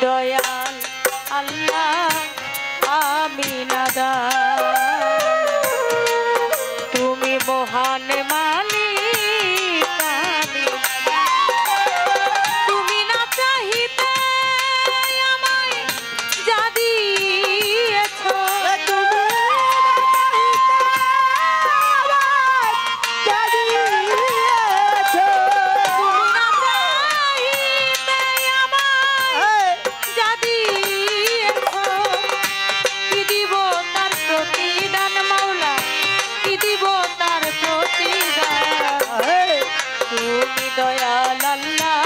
দয়াল আল্লাহ আমি নাদান তুমি মহান মালিক আমি তুমি না চাহিতে আমায় যা দিয়েছো তুমি দয়াল আল্লাহ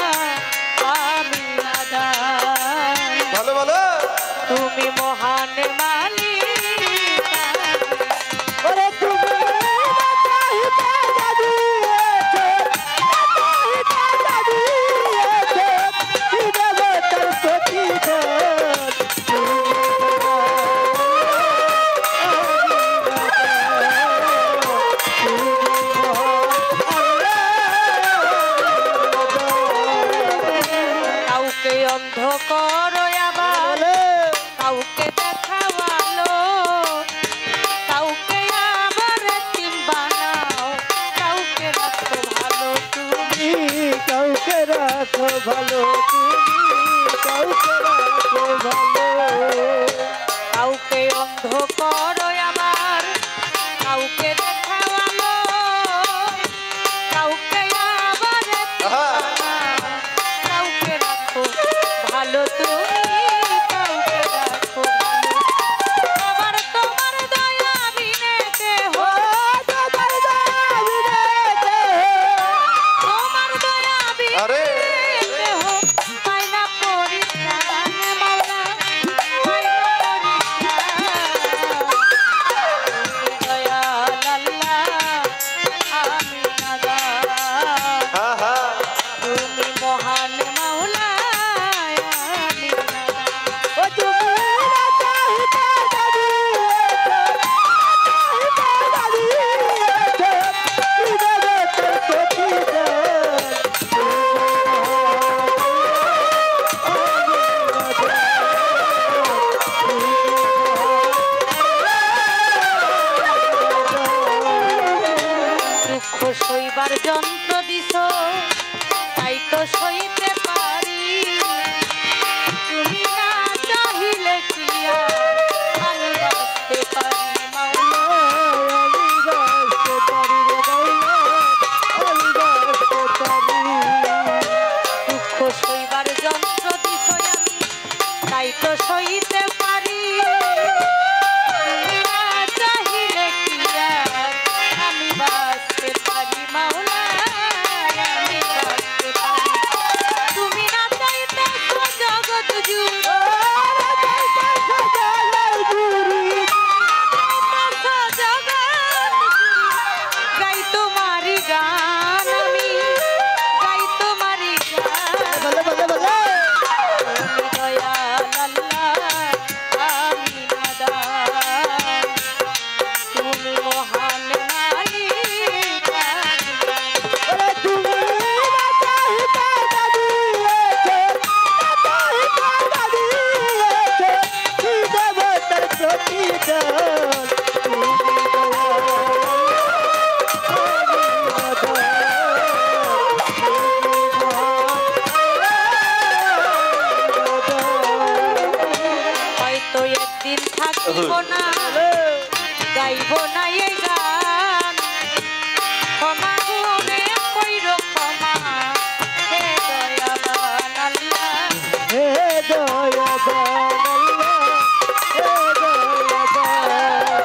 আমি নাদান ভালো ভালো তুমি মহান মালিক ওরে তুমি অন্ধ করো আবার কাউকে দেখাওয়ালো কাউকে আবার এতিম বানাও কাউকে রাখো ভালো তুমি কাউকে রাখো ভালো তুমি কাউকে রাখো ভালো কাউকে অন্ধ করো আবার কাউকে দেখাওয়ালো কাউকে আবার এতিম বানাও কাউকে রাখো ভালো তুমি কাউকে রাখো ভালো আবার তোমার দয়া বিনে কেহ তোমার দয়া বিনে কেহ পাই না পরিত্রাণ মাওলা পাই না পরিত্রাণ দয়াল আল্লাহ আমি নাদান তুমি মহান মাওলা সইবার যন্ত্র দিছ তাই তো সইতে পারি তুমি না চাহিলে কি আমি বাঁচতে পারি মাওলা আমি বাঁচতে পারি রে মাওলা আমি বাঁচতে পারি দুঃখ সইবার যন্ত্র দিছ আমি তাই তো সইতে পারি তুমি না চাহিলে কি আমি বাঁচতে পারি মাওলা আমি বাঁচতে পারি তুমি না চাইতে জগৎ জুড়ে গাই তোমারি গান আমি গাই তোমারি গান দয়াল আল্লাহ আমি নাদান তুমি মহান মালিক তুমি হয়তো একদিন থাকিব না গাইব না এই গান ক্ষমা গুণে কইর ক্ষমা হে দয়াবান আল্লাহ হে দয়াবান আল্লাহ, হে দয়াবান।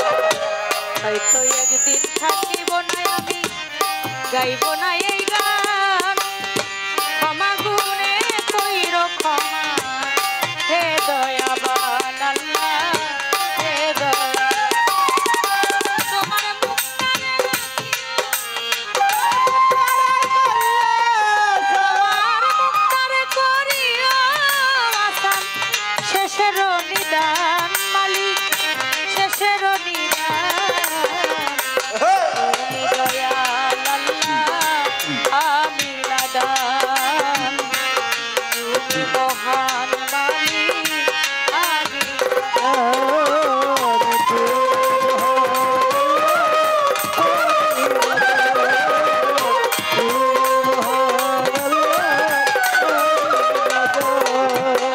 হয়তো একদিন থাকিব না আমি গাইব না এই গান ক্ষমা গুণে কইর ক্ষমা হে দয়াবান আল্লাহ হে দয়া তোমার মুখটারে তোমার মুখটারে করিও আসান শেষের নিদান মালিক শেষের নিদান তুমি দয়াল আল্লাহ আমি নাদান তুমি মহান মালিক আমি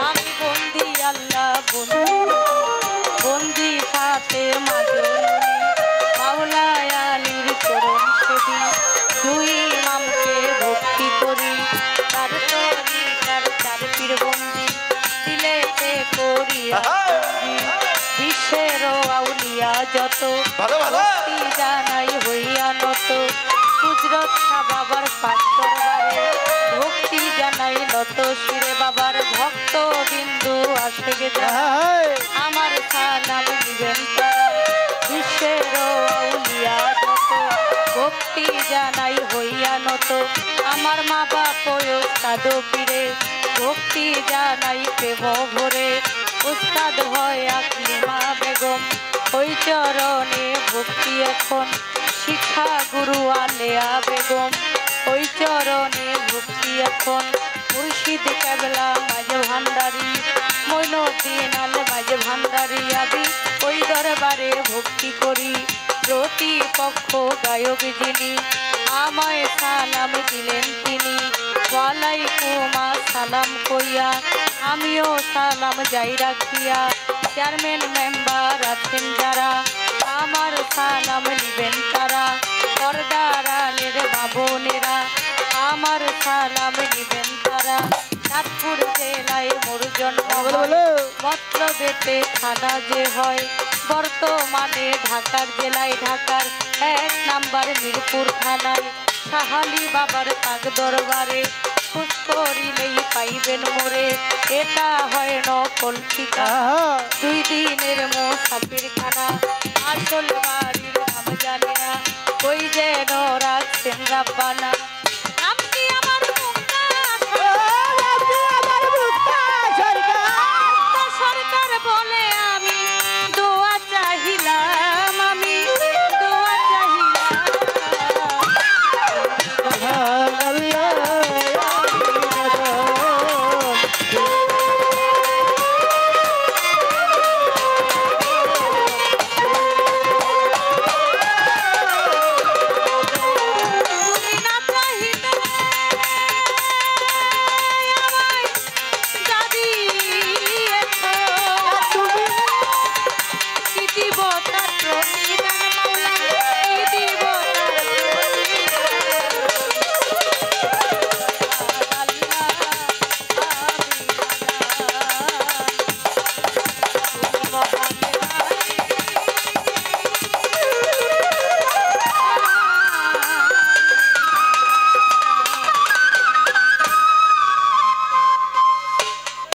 আমি বন্দি আল্লাহ বন্দি হাতে মাঝে মাওলায় আলীর চরণ সেবি দুই ইমামকে ভক্তি করি তার তরি তার চার পীর বন্দি দিলেতে করিয়া বিশ্বের আউলিয়া যত ভক্তি জানাই হইয়া নত গুজরত শাহ বাবার পাঁচ দরবারে ভক্তি জানাই নত শিরে বাবার ভক্ত বিন্দু আসে গে আমার সালাম দিবেন তারা বিশ্বের আউলিয়া যত ভক্তি জানাই হইয়া নত আমার মা বাপ ওস্তাদ পীরে ভক্তি জানাই প্রেম ভরে উস্তাদ হয় আকলিমা বেগম ওই চরণে ভক্তি এখন শিক্ষা গুরু আলেয়া বেগম ওই চরণে ভক্তি এখন মুর্শিদ কেবলা মাঝে ভান্ডারি মইনুদ্দিন আল মাঝে ভান্ডারি আমি ওই দরবারে ভক্তি করি প্রতিপক্ষ গায়ক যিনি আমায় সালাম দিলেন তিনি ওয়ালাইকুম আসসালাম কইয়া আমিও সালাম যাই রাখিয়া চেয়ারম্যান মেম্বার আছেন যারা আমার সালাম নিবেন তারা পর্দার আলের বাবনেরা আমার সালাম নিবেন তারা চাঁদপুর জেলায় মোর জন্ম মত্র বেতে থানা যে হয় বর্তমানে ঢাকার জেলায় ঢাকার 1 নাম্বার মিরপুর থানায় সাহালি বাবার পাক দরবারে খোঁজ করিলেই পাইবেন মোরে এটা হয় নকল ঠিকানা 2 দিনের মুসাফির খানা আসল বাড়ির নাম জানে না ওই যেন রাখছেন রাব্বানা